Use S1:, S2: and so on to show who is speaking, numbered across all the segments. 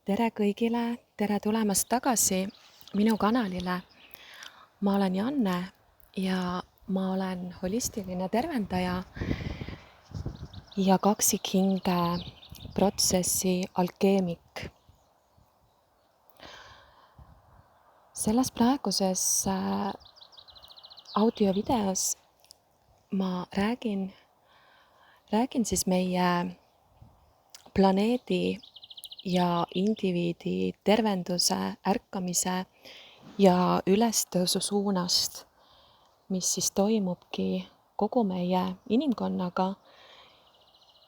S1: Tere kõigile, tere tulemast tagasi minu kanalile. Ma olen Janne ja ma olen holistiline tervendaja ja kaksikhinge protsessi alkeemik. Selles praeguses audiovideos ma räägin siis meie planeedi ja indiviidi tervenduse, ärkamise ja ülestõusu suunast, mis siis toimubki kogu meie inimkonnaga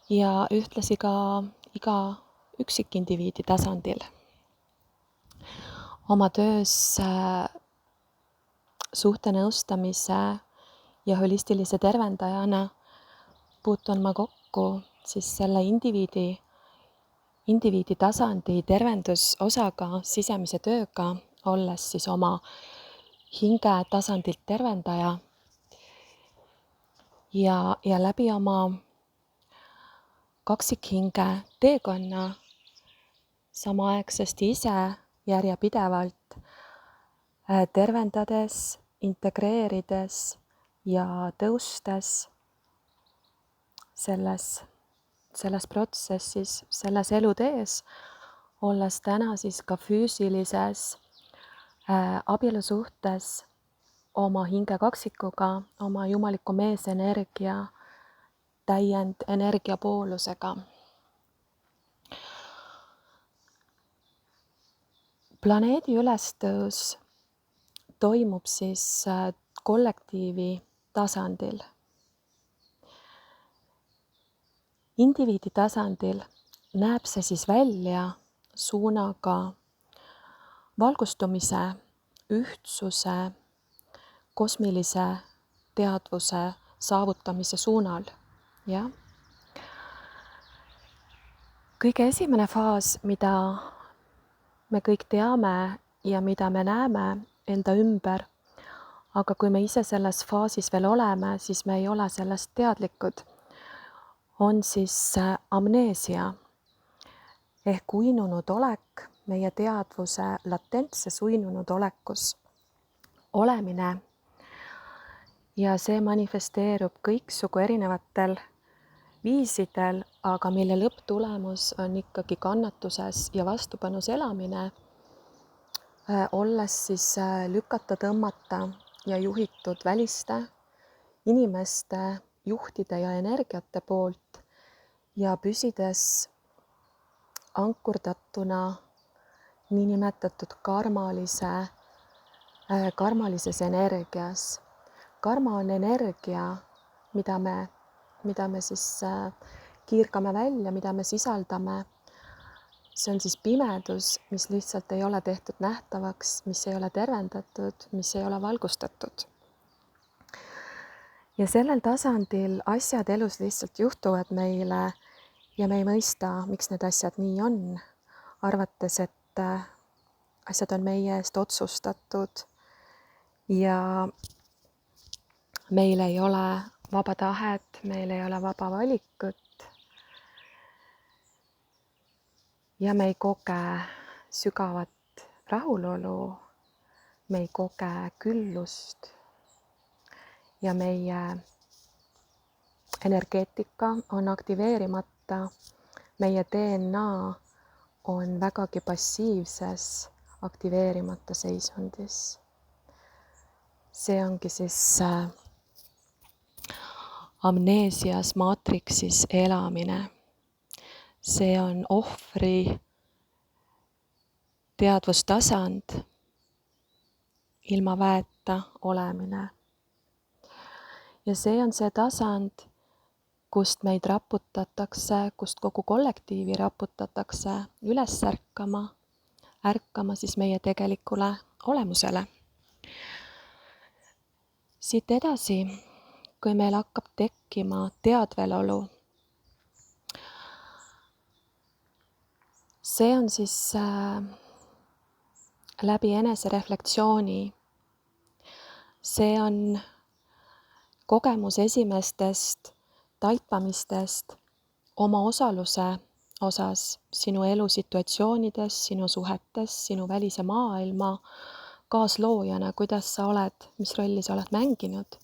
S1: ja ühtlasi ka iga üksikindiviidi tasandil. Oma töös suhtenõustamise ja holistilise tervendajana puutun ma kokku siis selle indiviidi tasandi tervendusosaga, sisemise tööga, olles siis oma hinge tasandilt tervendaja ja läbi oma kaksikhinge teekonna samaaegsesti ise järjepidevalt tervendades, integreerides ja tõustes selles protsessis, selles elutees, olles täna siis ka füüsilises abielusuhtes oma hinge kaksikuga, oma jumaliku meesenergia täiendenergia poolusega. Planeedi ülestõus toimub siis kollektiivi tasandil. Indiviidi tasandil näeb see siis välja suunaga valgustumise, ühtsuse, kosmilise teadvuse saavutamise suunal. Ja? Kõige esimene faas, mida me kõik teame ja mida me näeme enda ümber, aga kui me ise selles faasis veel oleme, siis me ei ole sellest teadlikud, on siis amneesia ehk uinunud olek, meie teadvuse latentses uinunud olekus olemine. Ja see manifesteerub kõiksugu erinevatel viisidel, aga mille lõpptulemus on ikkagi kannatuses ja vastupanus elamine, olles siis lükata, tõmmata ja juhitud väliste inimeste, juhtide ja energiate poolt ja püsides ankurdatuna niinimetatud karmalises energias. Karma on energia, mida me siis kiirgame välja, mida me sisaldame. See on siis pimedus, mis lihtsalt ei ole tehtud nähtavaks, mis ei ole tervendatud, mis ei ole valgustatud. Ja sellel tasandil asjad elus lihtsalt juhtuvad meile ja me ei mõista, miks need asjad nii on, arvates, et asjad on meie eest otsustatud ja meil ei ole vaba tahet, meil ei ole vaba valikut ja me ei koge sügavat rahulolu, me ei koge küllust ja meie energeetika on aktiveerimata, meie DNA on vägagi passiivses aktiveerimata seisundis. See ongi siis amneesias, maatriksis elamine. See on ohvri teadvustasand, ilma väeta olemine. Ja see on see tasand, kust meid raputatakse, kust kogu kollektiivi raputatakse üles ärkama siis meie tegelikule olemusele. Siit edasi, kui meil hakkab tekkima teadvelolu, see on siis läbi enesereflektsiooni. See on kogemus esimestest taipamistest oma osaluse osas, sinu elusituatsioonides, sinu suhetes, sinu välise maailma kaasloojana, kuidas sa oled, mis rolli sa oled mänginud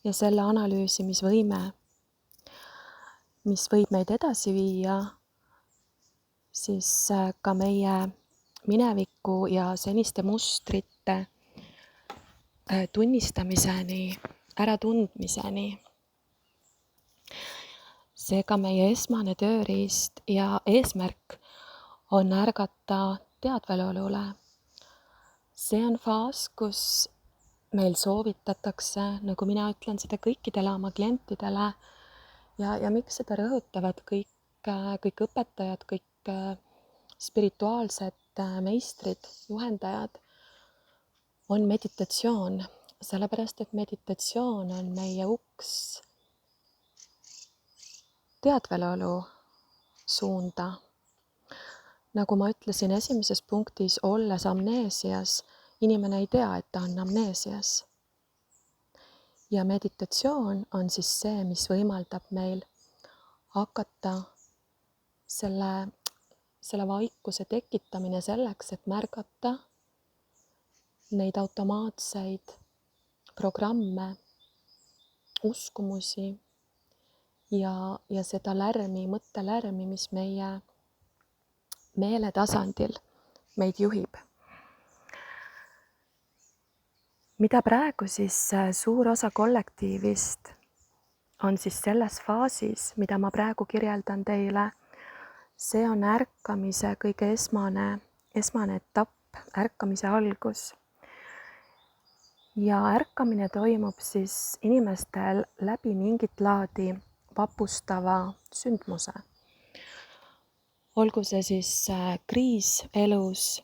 S1: ja selle analüüsimisvõime, mis võib meid edasi viia siis ka meie mineviku ja seniste mustrite tunnistamiseni, äratundmiseni. Seega meie esmane tööriist ja eesmärk on ärgata teadvelolule. See on faas, kus meil soovitatakse, nagu mina ütlen seda kõikidele oma klientidele ja miks seda rõhutavad kõik õpetajad, kõik spirituaalsed meistrid, juhendajad, on meditatsioon, sellepärast et meditatsioon on meie uks teadvelolu suunda. Nagu ma ütlesin esimeses punktis, olles amneesias, inimene ei tea, et ta on amneesias. Ja meditatsioon on siis see, mis võimaldab meil hakata selle vaikuse tekitamine selleks, et märgata neid automaatseid programme, uskumusi ja seda lärmi, mõttelärmi, mis meie meele tasandil meid juhib. Mida praegu siis suur osa kollektiivist on siis selles faasis, mida ma praegu kirjeldan teile, see on ärkamise kõige esmane etapp, ärkamise algus. Ja ärkamine toimub siis inimestel läbi mingit laadi vapustava sündmuse. Olgu see siis kriis elus,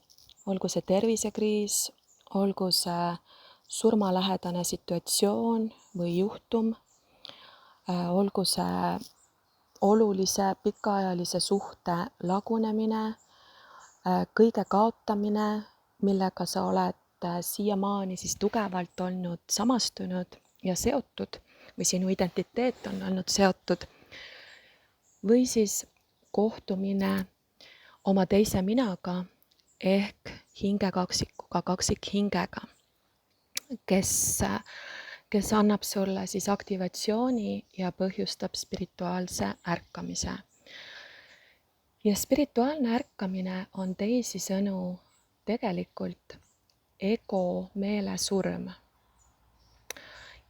S1: olgu see tervisekriis, olgu see surmalähedane situatsioon või juhtum, olgu see olulise pikaajalise suhte lagunemine, kõige kaotamine, millega sa oled siiamaani siis tugevalt olnud samastunud ja seotud või sinu identiteet on olnud seotud, või siis kohtumine oma teise minaga ehk hingekaksikuga, kaksikhingega, kes annab sulle siis aktivatsiooni ja põhjustab spirituaalse ärkamise. Ja spirituaalne ärkamine on teisisõnu tegelikult ego meele surm.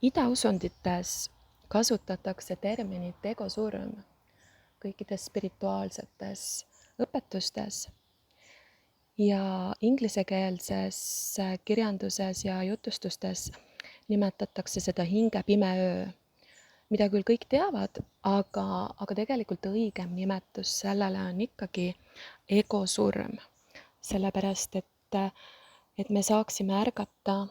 S1: Idausundites kasutatakse terminit ego surm kõikides spirituaalsetes õpetustes ja inglisekeelses kirjanduses ja jutustustes nimetatakse seda hinge pime öö, mida küll kõik teavad, aga tegelikult õigem nimetus sellele on ikkagi ego surm, sellepärast et me saaksime ärgata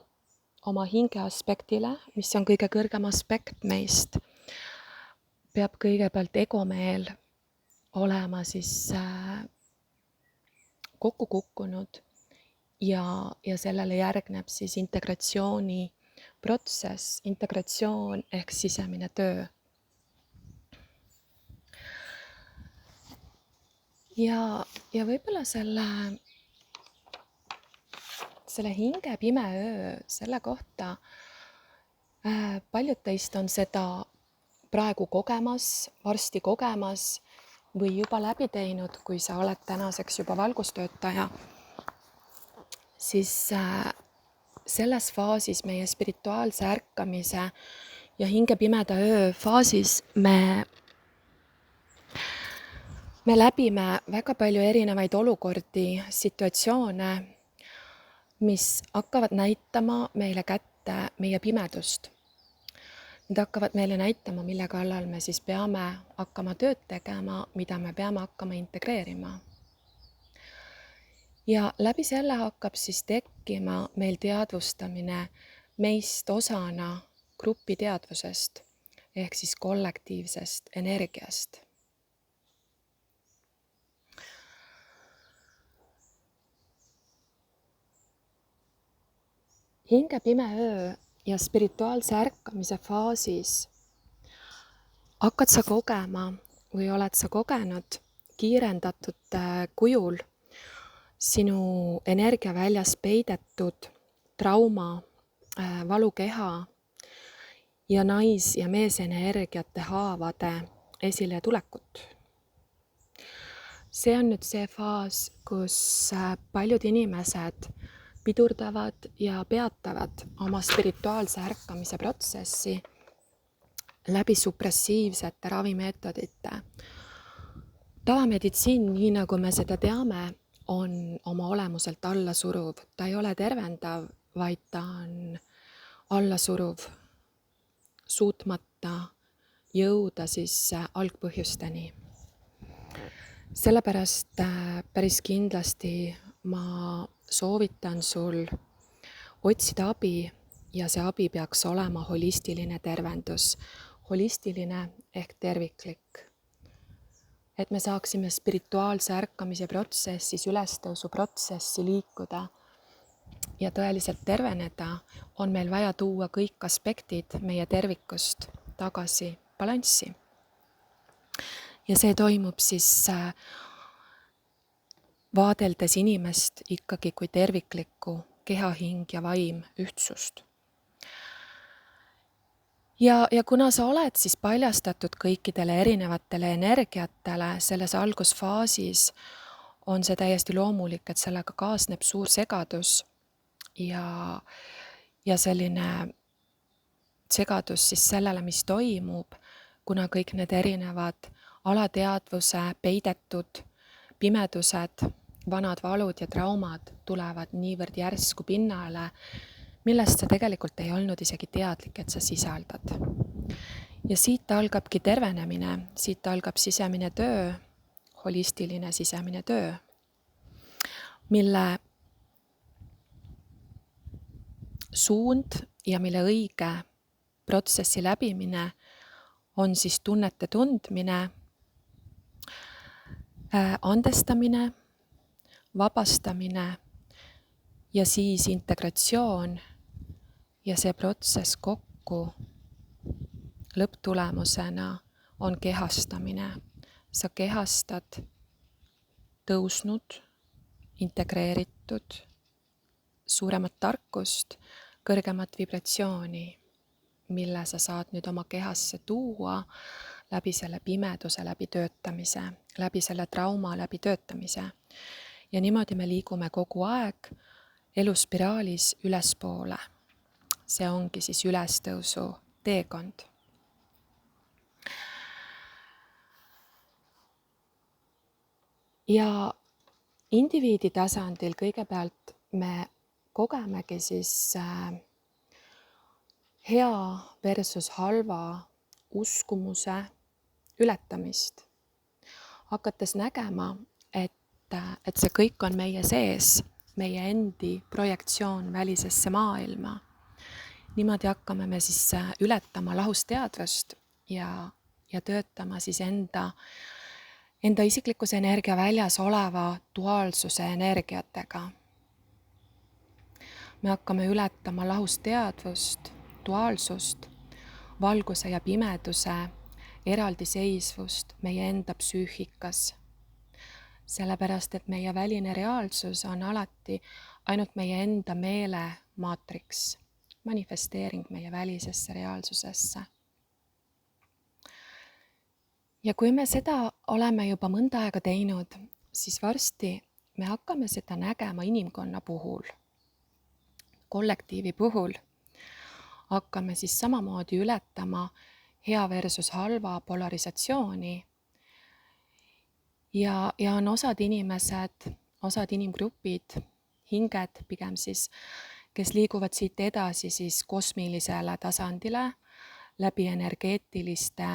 S1: oma hinge aspektile, mis on kõige kõrgem aspekt meist, peab kõigepealt egomeel olema siis kokku kukkunud ja sellele järgneb siis integratsiooni protsess, integratsioon ehk sisemine töö. Ja võib-olla selle hinge pime öö, selle kohta paljud teist on seda praegu kogemas, varsti kogemas või juba läbi teinud, kui sa oled tänaseks juba valgustöötaja, siis selles faasis, meie spirituaalse ärkamise ja hinge pimeda öö faasis me läbime väga palju erinevaid olukordi, situatsioone, mis hakkavad näitama meile kätte meie pimedust. Need hakkavad meile näitama, mille kallal me siis peame hakkama tööd tegema, mida me peame hakkama integreerima. Ja läbi selle hakkab siis tekkima meil teadvustamine meist osana grupi teadvusest ehk siis kollektiivsest energiast. Hinge pime öö ja spirituaalse ärkamise faasis hakkad sa kogema või oled sa kogenud kiirendatud kujul sinu energiaväljas peidetud trauma, valukeha ja nais- ja meesenergiate haavade esiletulekut. See on nüüd see faas, kus paljud inimesed pidurdavad ja peatavad oma spirituaalse ärkamise protsessi läbi supressiivsete ravimeetodite. Tavameditsiin, nii nagu me seda teame, on oma olemuselt allasuruv. Ta ei ole tervendav, vaid ta on allasuruv, suutmata jõuda siis algpõhjusteni. Sellepärast päris kindlasti ma soovitan sul otsida abi ja see abi peaks olema holistiline tervendus. Holistiline ehk terviklik. Et me saaksime spirituaalse ärkamise protsessis, ülestõusu protsessi liikuda ja tõeliselt terveneda, on meil vaja tuua kõik aspektid meie tervikust tagasi balanssi. Ja see toimub siis vaadeldes inimest ikkagi kui terviklikku keha, hing ja vaim ühtsust. Ja kuna sa oled siis paljastatud kõikidele erinevatele energiatele selles algusfaasis, on see täiesti loomulik, et sellega kaasneb suur segadus ja selline segadus siis sellele, mis toimub, kuna kõik need erinevad alateadvuse, peidetud pimedused, vanad valud ja traumad tulevad niivõrd järsku pinnale, millest sa tegelikult ei olnud isegi teadlik, et sa sisaldad. Ja siit algabki tervenemine, siit algab sisemine töö, holistiline sisemine töö, mille suund ja mille õige protsessi läbimine on siis tunnete tundmine, andestamine, vabastamine ja siis integratsioon ja see protsess kokku lõpptulemusena on kehastamine. Sa kehastad tõusnud, integreeritud, suuremat tarkust, kõrgemat vibratsiooni, mille sa saad nüüd oma kehasse tuua läbi selle pimeduse läbi töötamise, läbi selle trauma läbi töötamise. Ja niimoodi me liigume kogu aeg eluspiraalis ülespoole. See ongi siis ülestõusu teekond. Ja indiviidi tasandil kõigepealt me kogemegi siis hea versus halva uskumuse ületamist. Hakates nägema, et see kõik on meie sees, meie endi projektsioon välisesse maailma. Niimoodi hakkame me siis ületama lahusteadvust ja töötama siis enda isiklikkuse energia väljas oleva duaalsuse energiatega. Me hakkame ületama lahusteadvust, duaalsust, valguse ja pimeduse eraldiseisvust meie enda psüühikas. Sellepärast, et meie väline reaalsus on alati ainult meie enda meele maatriks, manifesteering meie välisesse reaalsusesse. Ja kui me seda oleme juba mõnda aega teinud, siis varsti me hakkame seda nägema inimkonna puhul, kollektiivi puhul. Hakkame siis samamoodi ületama hea versus halva polarisatsiooni. Ja on osad inimesed, osad inimgrupid, hinged pigem siis, kes liiguvad siit edasi siis kosmilisele tasandile läbi energeetiliste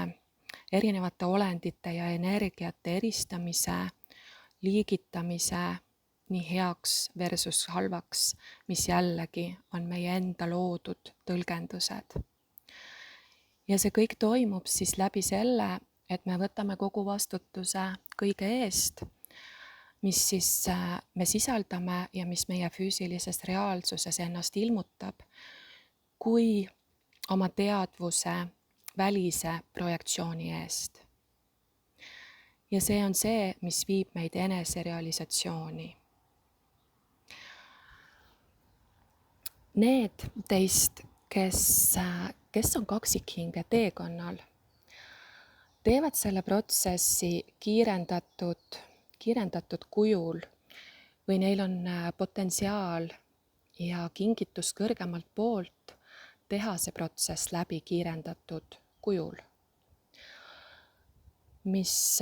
S1: erinevate olendite ja energiate eristamise, liigitamise, nii heaks versus halvaks, mis jällegi on meie enda loodud tõlgendused. Ja see kõik toimub siis läbi selle, et me võtame kogu vastutuse kõige eest, mis siis me sisaldame ja mis meie füüsilises reaalsuses ennast ilmutab, kui oma teadvuse välise projektsiooni eest. ja see on see, mis viib meid eneserealisatsiooni. Need teist, kes on kaksikhinge teekonnal, teevad selle protsessi kiirendatud kujul või neil on potentsiaal ja kingitus kõrgemalt poolt teha see protsess läbi kiirendatud kujul, mis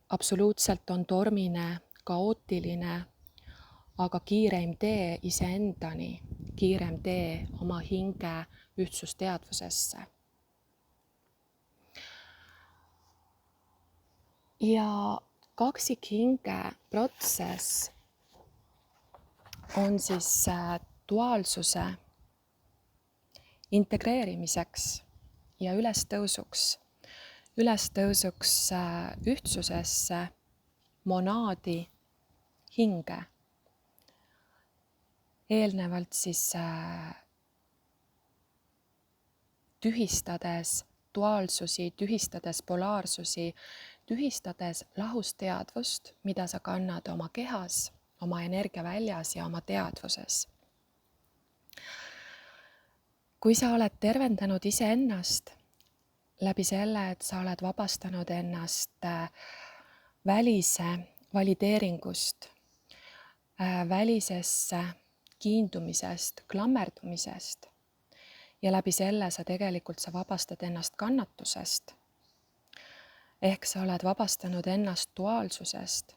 S1: absoluutselt on tormine, kaootiline, aga kiireim tee iseendani, kiirem tee oma hinge ühtsusteadvusesse. Ja kaksikhinge protsess on siis duaalsuse integreerimiseks ja ülestõusuks ühtsusesse monaadi hinge. Eelnevalt siis tühistades duaalsusi, tühistades polaarsusi, tühistades lahusteadvust, mida sa kannad oma kehas, oma energiaväljas ja oma teadvuses. Kui sa oled tervendanud iseennast läbi selle, et sa oled vabastanud ennast välise valideeringust, välisesse kiindumisest, klammerdumisest ja läbi selle sa vabastad ennast kannatusest. Ehk sa oled vabastanud ennast duaalsusest.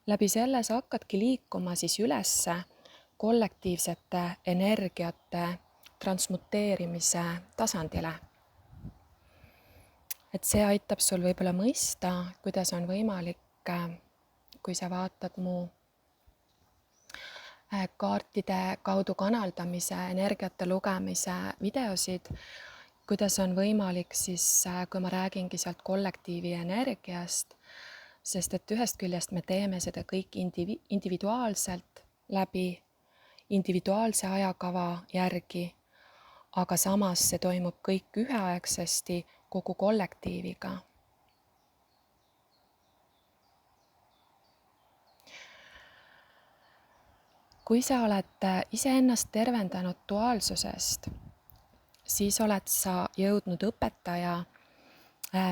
S1: Läbi selle sa hakkadki liikuma siis ülesse kollektiivsete energiate transmuteerimise tasandile. Et see aitab sul võib-olla mõista, kuidas on võimalik, kui sa vaatad mu kaartide kaudu kanaldamise, energiate lugemise videosid, kuidas on võimalik siis, kui ma räägingi sealt kollektiivi energiast, sest et ühest küljest me teeme seda kõik individuaalselt läbi individuaalse ajakava järgi, aga samas see toimub kõik üheaegsesti kogu kollektiiviga. Kui sa oled iseennast tervendanud duaalsusest, siis oled sa jõudnud õpetaja,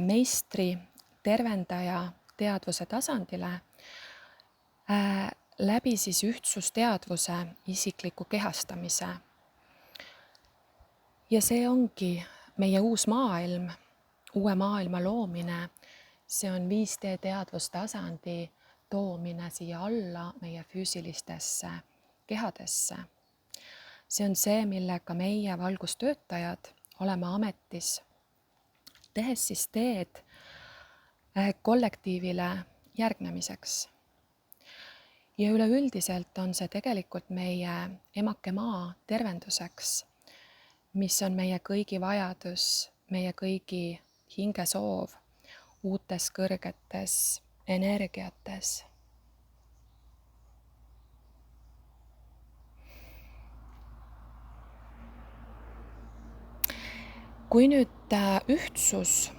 S1: meistri, tervendaja teadvuse tasandile läbi siis ühtsusteadvuse isikliku kehastamise. Ja see ongi meie uus maailm, uue maailma loomine, see on 5D teadvustasandi toomine siia alla meie füüsilistesse kehadesse. See on see, millega meie valgustöötajad oleme ametis, tehes siis teed kollektiivile järgnemiseks. Ja üleüldiselt on see tegelikult meie emake maa tervenduseks, mis on meie kõigi vajadus, meie kõigi hingesoov uutes kõrgetes energiates. Kui nüüd ühtsus,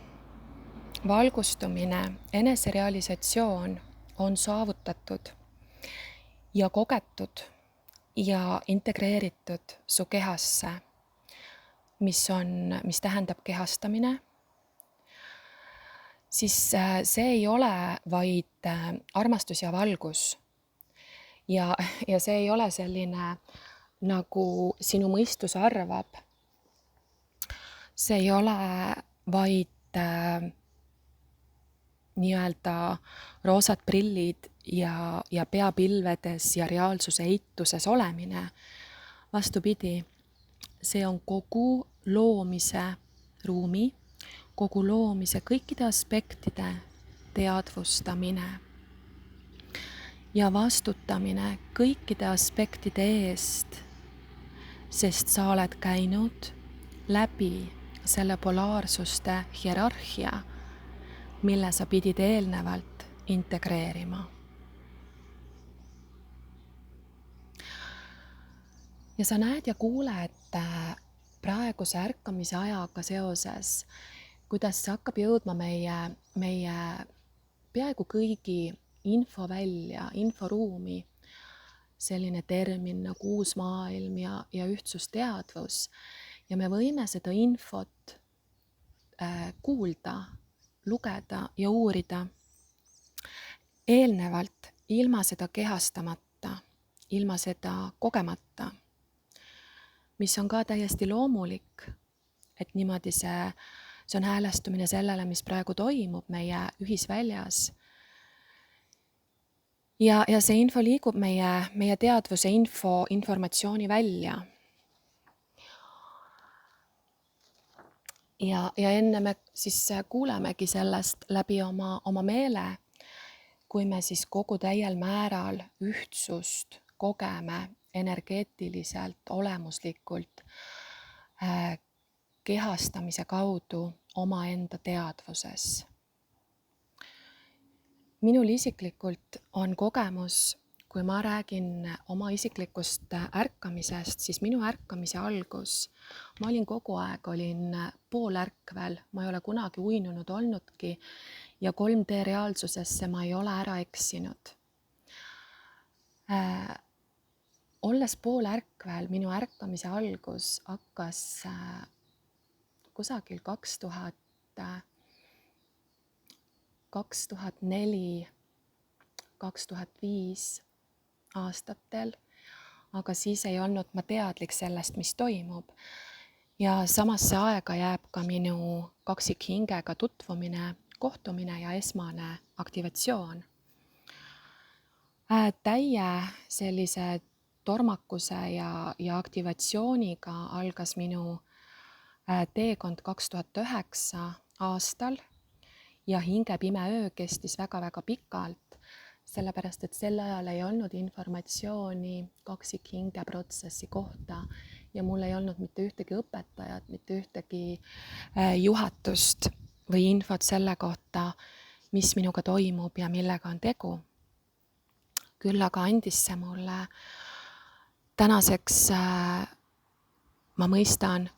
S1: valgustumine, eneserealisatsioon on saavutatud ja kogetud ja integreeritud su kehasse, mis tähendab kehastamine, siis see ei ole vaid armastus ja valgus. Ja see ei ole selline, nagu sinu mõistus arvab. See ei ole vaid nii-öelda roosad prillid ja peapilvedes ja reaalsuse eituses olemine. Vastupidi, see on kogu loomise ruumi, kogu loomise kõikide aspektide teadvustamine ja vastutamine kõikide aspektide eest, sest sa oled käinud läbi selle polaarsuste hierarhia, mille sa pidid eelnevalt integreerima. Ja sa näed ja kuuled praeguse ärkamise ajaga seoses kuidas see hakkab jõudma meie peaaegu kõigi infovälja, inforuumi, selline termin nagu uus maailm ja ühtsusteadvus. Ja me võime seda infot kuulda, lugeda ja uurida eelnevalt ilma seda kehastamata, ilma seda kogemata, mis on ka täiesti loomulik, et niimoodi see on häälestumine sellele, mis praegu toimub meie ühisväljas. Ja see info liigub meie teadvuse informatsiooni välja. Ja enne me siis kuulemegi sellest läbi oma meele, kui me siis kogu täiel määral ühtsust kogeme energeetiliselt, olemuslikult, kehastamise kaudu omaenda teadvuses. Minul isiklikult on kogemus, kui ma räägin oma isiklikust ärkamisest, siis minu ärkamise algus, ma olin kogu aeg, poolärkvel, ma ei ole kunagi uinunud olnudki ja 3D reaalsusesse ma ei ole ära eksinud. Olles poolärkvel, minu ärkamise algus hakkas kusagil 2004, 2005 aastatel, aga siis ei olnud ma teadlik sellest, mis toimub. Ja samasse aega jääb ka minu kaksikhingega tutvumine, kohtumine ja esmane aktivatsioon. Täie sellise tormakuse ja aktivatsiooniga algas minu teekond 2009 aastal ja hinge pime öö kestis väga-väga pikalt, sellepärast et sel ajal ei olnud informatsiooni kaksikhinge protsessi kohta ja mul ei olnud mitte ühtegi õpetajat, mitte ühtegi juhatust või infot selle kohta, mis minuga toimub ja millega on tegu. Küll aga andis see mulle tänaseks, ma mõistan,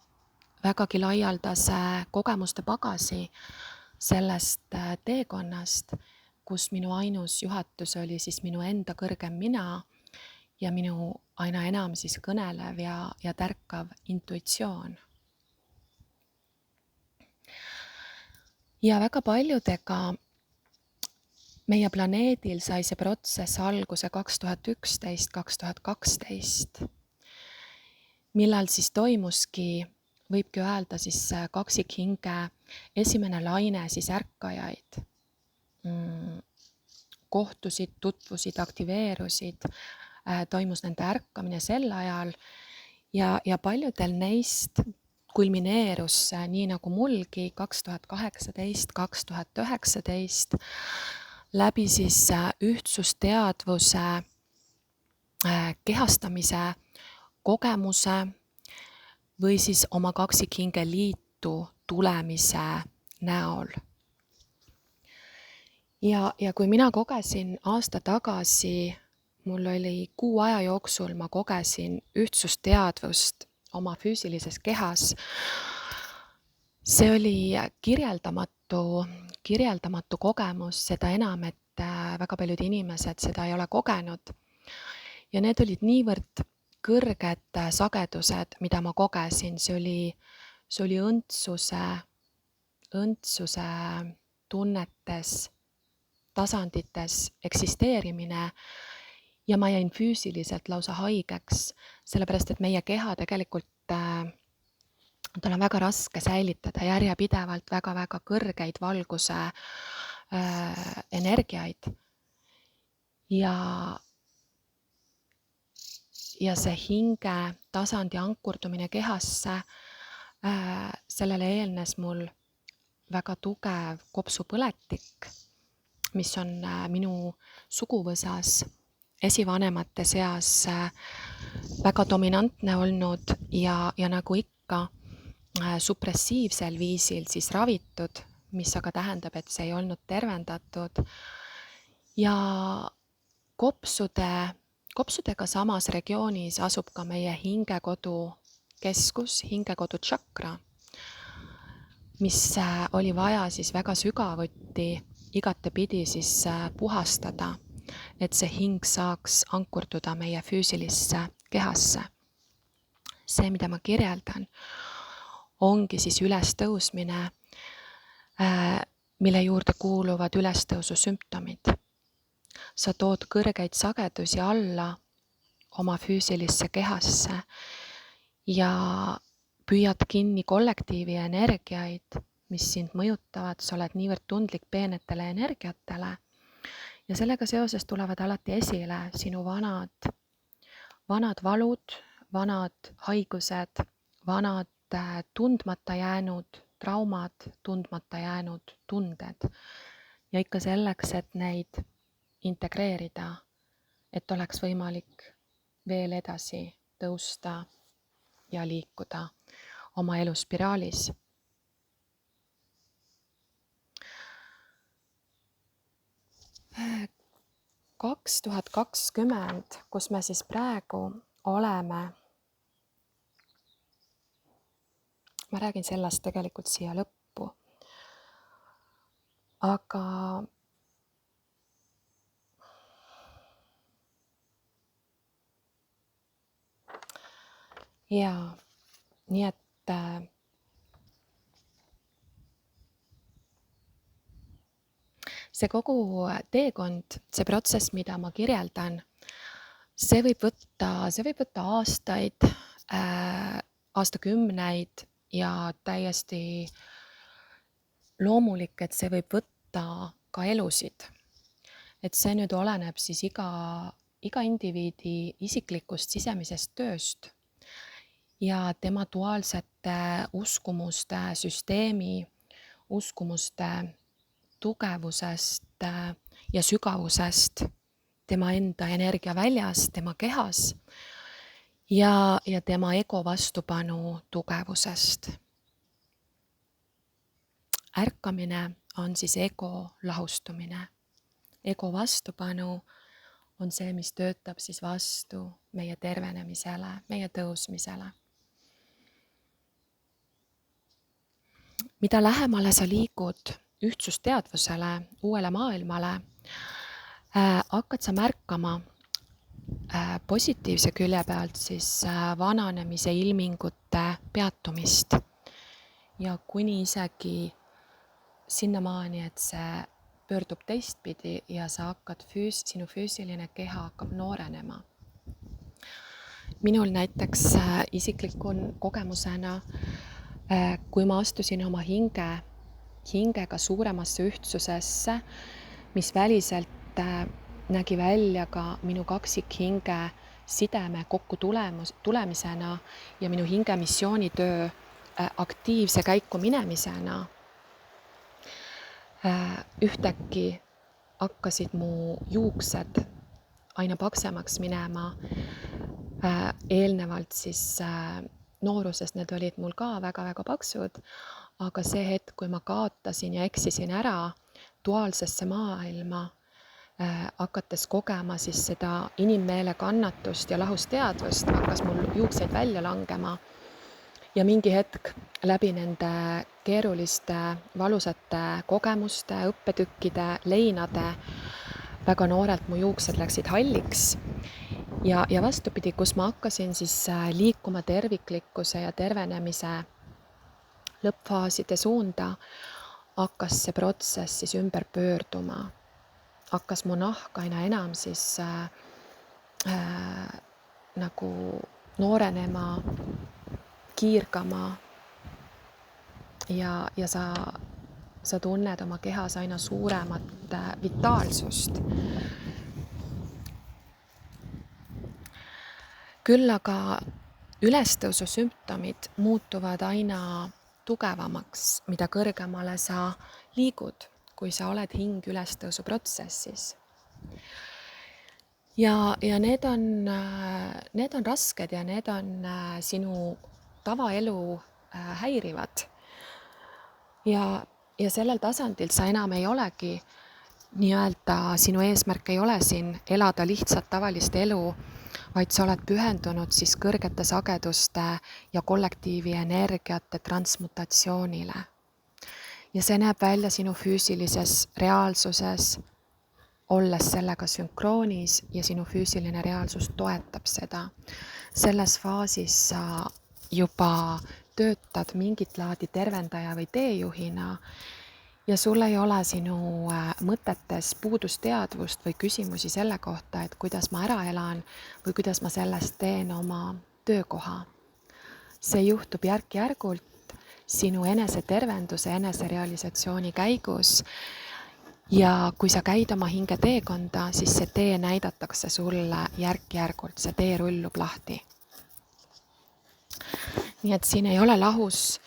S1: vägagi laialdase kogemuste pagasi sellest teekonnast, kus minu ainus juhatus oli siis minu enda kõrgem mina ja minu aina enam siis kõnelev ja tärkav intuitsioon. Ja väga paljudega meie planeedil sai see protsess alguse 2011-2012, millal siis toimuski, võibki öelda siis kaksikhinge esimene laine siis ärkajaid. Kohtusid, tutvusid, aktiveerusid, toimus nende ärkamine sel ajal ja paljudel neist kulmineerus nii nagu mulgi 2018-2019 läbi siis ühtsusteadvuse kehastamise kogemuse või siis oma kaksikhinge liitu tulemise näol. Ja kui mina kogesin aasta tagasi, mul oli 6 aja jooksul, ma kogesin ühtsusteadvust oma füüsilises kehas. See oli kirjeldamatu kogemus, seda enam, et väga paljud inimesed seda ei ole kogenud. Ja need olid niivõrd kõrged sagedused, mida ma kogesin, see oli õndsuse tunnetes, tasandites eksisteerimine ja ma jäin füüsiliselt lausa haigeks, sellepärast et meie keha tegelikult, tal on väga raske säilitada järjepidevalt väga-väga kõrgeid valguse energiaid ja see hinge tasandi ankurdumine kehasse, sellele eelnes mul väga tugev kopsupõletik, mis on minu suguvõsas esivanemate seas väga dominantne olnud ja nagu ikka supressiivsel viisil siis ravitud, mis aga tähendab, et see ei olnud tervendatud. Ja kopsudega samas regioonis asub ka meie hingekodu keskus, hingekodu tšakra, mis oli vaja siis väga sügavuti igatepidi siis puhastada, et see hing saaks ankurduda meie füüsilisse kehasse. See, mida ma kirjeldan, ongi siis ülestõusmine, mille juurde kuuluvad ülestõusu sümptomid. Sa tood kõrgeid sagedusi alla oma füüsilisse kehasse ja püüad kinni kollektiivi energiaid, mis sind mõjutavad, sa oled niivõrd tundlik peenetele energiatele ja sellega seoses tulevad alati esile sinu vanad valud, vanad haigused, vanad tundmata jäänud traumad, tundmata jäänud tunded. Ja ikka selleks, et neid integreerida, et oleks võimalik veel edasi tõusta ja liikuda oma eluspiraalis. Kaks 2020, kus me siis praegu oleme, ma räägin sellest tegelikult siia lõppu, aga jaa, nii et see kogu teekond, see protsess, mida ma kirjeldan, see võib võtta aastaid, aastakümneid ja täiesti loomulik, et see võib võtta ka elusid. Et see nüüd oleneb siis iga indiviidi isiklikust sisemisest tööst ja tema duaalsete uskumuste süsteemi, uskumuste tugevusest ja sügavusest, tema enda energiaväljas, tema kehas ja tema ego vastupanu tugevusest. Ärkamine on siis ego lahustumine. Ego vastupanu on see, mis töötab siis vastu meie tervenemisele, meie tõusmisele. Mida lähemale sa liigud ühtsusteadvusele, uuele maailmale, hakkad sa märkama positiivse külje pealt siis vananemise ilmingute peatumist ja kuni isegi sinnamaani, et see pöördub teistpidi ja sa hakkad sinu füüsiline keha hakkab noorenema. Minul näiteks isikliku kogemusena, kui ma astusin oma hingega suuremasse ühtsusesse, mis väliselt nägi välja ka minu kaksikhinge sideme kokku tulemisena ja minu hinge missioonitöö aktiivse käiku minemisena, ühtäkki hakkasid mu juuksed aina paksemaks minema. Eelnevalt siis nooruses need olid mul ka väga-väga paksud, aga see hetk, kui ma kaotasin ja eksisin ära duaalsesse maailma, hakates kogema siis seda inimmeele kannatust ja lahusteadvust, hakkas mul juukseid välja langema. Ja mingi hetk läbi nende keeruliste, valusate kogemuste, õppetükkide, leinade väga noorelt mu juuksed läksid halliks. Ja vastupidi, kus ma hakkasin siis liikuma terviklikkuse ja tervenemise lõppfaaside suunda, hakkas see protsess siis ümber pöörduma. Hakkas mu nahk aina enam siis nagu noorenema, kiirgama ja sa tunned oma kehas aina suuremat vitaalsust. Küll aga ülestõusu sümptomid muutuvad aina tugevamaks, mida kõrgemale sa liigud, kui sa oled hing ülestõusu protsessis. Ja need on rasked ja need on sinu tavaelu häirivad. Ja sellel tasandil sa enam ei olegi nii-öelda, sinu eesmärk ei ole siin elada lihtsalt tavalist elu, vaid sa oled pühendunud siis kõrgete sageduste ja kollektiivi energiate transmutatsioonile. ja see näeb välja sinu füüsilises reaalsuses, olles sellega sünkroonis ja sinu füüsiline reaalsus toetab seda. Selles faasis sa juba töötad mingit laadi tervendaja või teejuhina ja sul ei ole sinu mõtetes puudusteadvust või küsimusi selle kohta, et kuidas ma ära elan või kuidas ma sellest teen oma töökoha. See juhtub järk-järgult sinu enesetervenduse, eneserealisatsiooni käigus ja kui sa käid oma hinge teekonda, siis see tee näidatakse sulle järk-järgult, see tee rullub lahti. Nii et siin ei ole lahus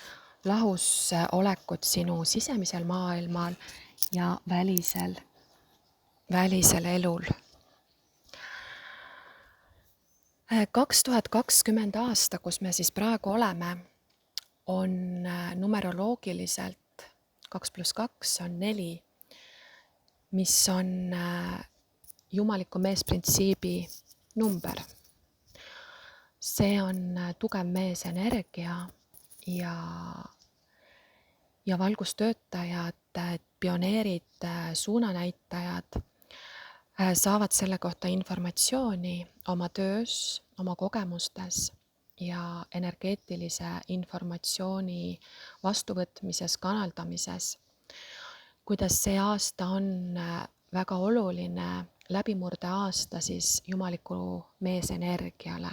S1: olekut sinu sisemisel maailmal ja välisel elul. 2020 aasta, kus me siis praegu oleme, on numeroloogiliselt 2 + 2 on 4, mis on jumaliku meesprintsiibi number. See on tugev meesenergia ja valgustöötajad, pioneerid, suunanäitajad saavad selle kohta informatsiooni oma töös, oma kogemustes ja energeetilise informatsiooni vastuvõtmises, kanaldamises. Kuidas see aasta on väga oluline läbimurde aasta siis jumaliku meesenergiale.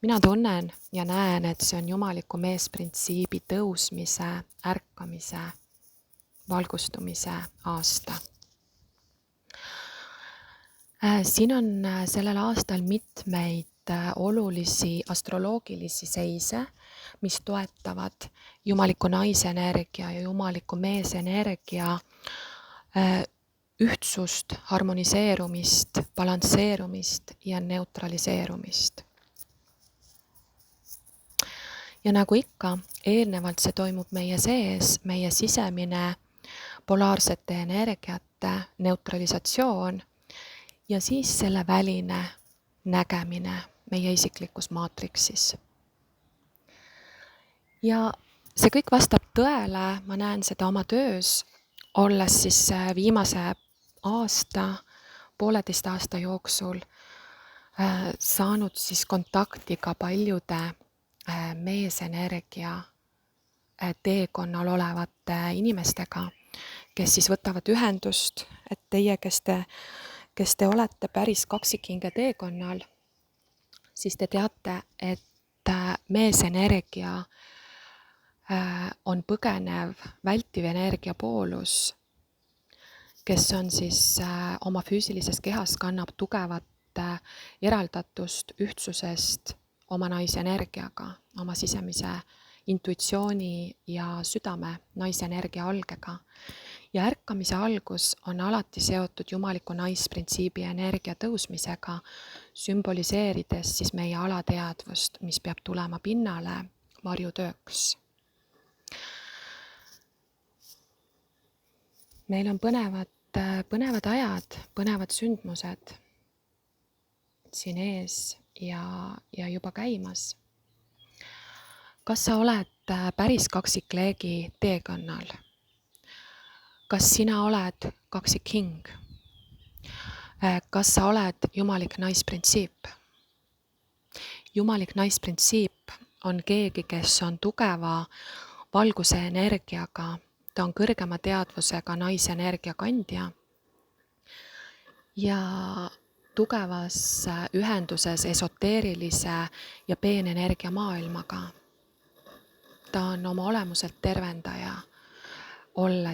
S1: Mina tunnen ja näen, et see on jumaliku meesprintsiibi tõusmise, ärkamise, valgustumise aasta. Siin on sellel aastal mitmeid olulisi astroloogilisi seise, mis toetavad jumaliku naisenergia ja jumaliku meesenergia ühtsust, harmoniseerumist, balansseerumist ja neutraliseerumist. Ja nagu ikka, eelnevalt see toimub meie sees, meie sisemine polaarsete energiate neutralisatsioon ja siis selle väline nägemine meie isiklikus maatriksis. Ja see kõik vastab tõele, ma näen seda oma töös, olles siis viimase pooleteist aasta jooksul saanud siis kontakti ka paljude meesenergia teekonnal olevate inimestega, kes siis võtavad ühendust, et teie, kes te olete päris kaksikhinge teekonnal, siis te teate, et meesenergia on põgenev, vältiv energiapoolus, kes on siis oma füüsilises kehas kannab tugevat eraldatust ühtsusest oma naisenergiaga, oma sisemise intuitsiooni ja südame naisenergia algega. Ja ärkamise algus on alati seotud jumaliku naisprintsiibi energia tõusmisega, sümboliseerides siis meie alateadvust, mis peab tulema pinnale varjutööks. Meil on põnevad ajad, põnevad sündmused siin ees ja juba käimas. Kas sa oled päris kaksikleegi teekonnal? Kas sina oled kaksikhing? Kas sa oled jumalik naisprintsiip? Jumalik naisprintsiip on keegi, kes on tugeva valguse energiaga, ta on kõrgema teadvusega naisenergia kandja ja tugevas ühenduses esoteerilise ja peenenergia maailmaga. Ta on oma olemuselt tervendaja, olles